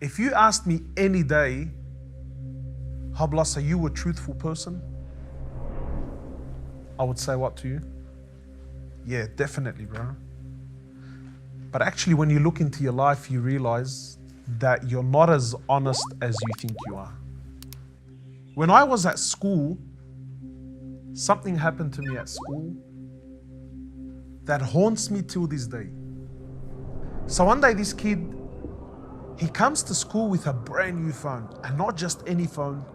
If you asked me any day, Hoblos, are you a truthful person? I would say what to you? Yeah, definitely, bro. But actually, when you look into your life, you realize that you're not as honest as you think you are. When I was at school, something happened to me at school that haunts me till this day. So one day this kid, he comes to school with a brand new phone, and not just any phone.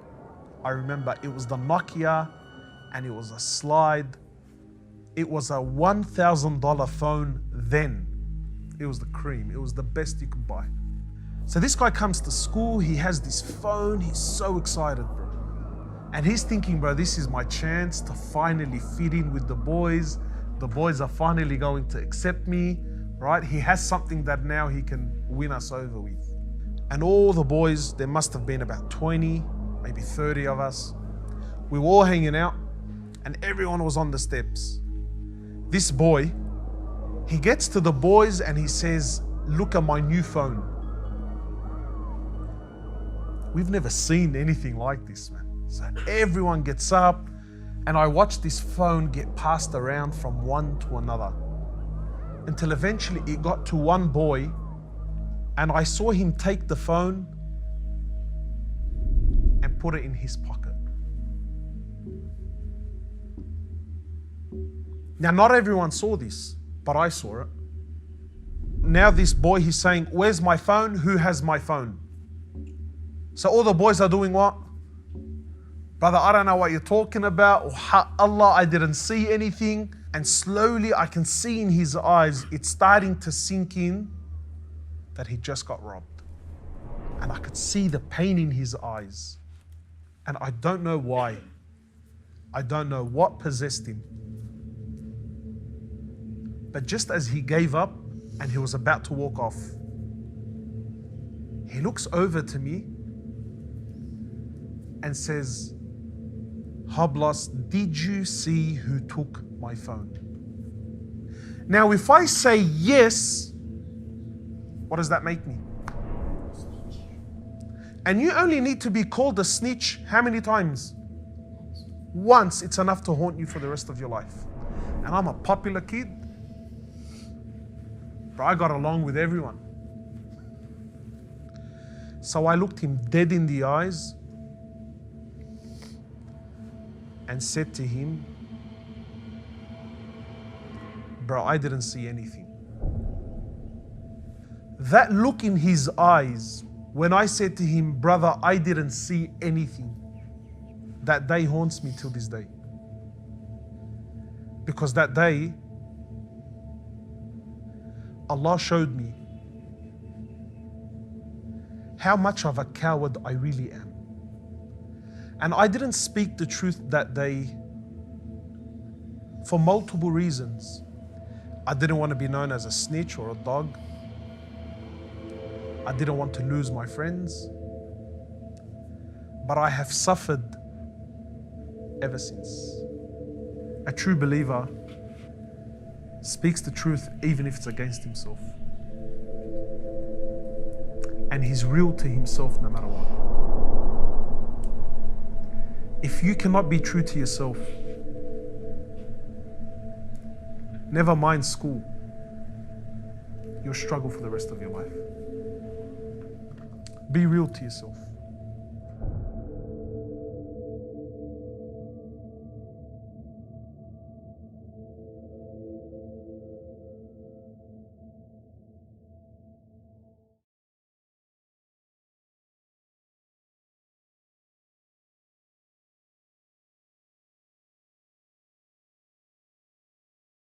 I remember it was the Nokia, and it was a slide. It was a $1,000 phone then. It was the cream, it was the best you could buy. So this guy comes to school, he has this phone, he's so excited, bro. And he's thinking, bro, this is my chance to finally fit in with the boys. The boys are finally going to accept me, right? He has something that now he can win us over with. And all the boys, there must have been about 20, maybe 30 of us. We were all hanging out and everyone was on the steps. This boy, he gets to the boys and he says, look at my new phone. We've never seen anything like this, man. So everyone gets up and I watch this phone get passed around from one to another until eventually it got to one boy and I saw him take the phone and put it in his pocket. Now, not everyone saw this, but I saw it. Now this boy, he's saying, where's my phone? Who has my phone? So all the boys are doing what? Brother, I don't know what you're talking about. Or, Allah, I didn't see anything. And slowly I can see in his eyes, it's starting to sink in that he just got robbed. And I could see the pain in his eyes. And I don't know why. I don't know what possessed him. But just as he gave up and he was about to walk off, he looks over to me and says, Hoblos, did you see who took my phone? Now, if I say yes, what does that make me? And you only need to be called a snitch how many times? Once, it's enough to haunt you for the rest of your life. And I'm a popular kid. But I got along with everyone. So I looked him dead in the eyes and said to him, bro, I didn't see anything. That look in his eyes, when I said to him, brother, I didn't see anything, that day haunts me till this day. Because that day, Allah showed me how much of a coward I really am. And I didn't speak the truth that day for multiple reasons. I didn't want to be known as a snitch or a dog. I didn't want to lose my friends. But I have suffered ever since. A true believer speaks the truth even if it's against himself. And he's real to himself no matter what. If you cannot be true to yourself, never mind school, you'll struggle for the rest of your life. Be real to yourself.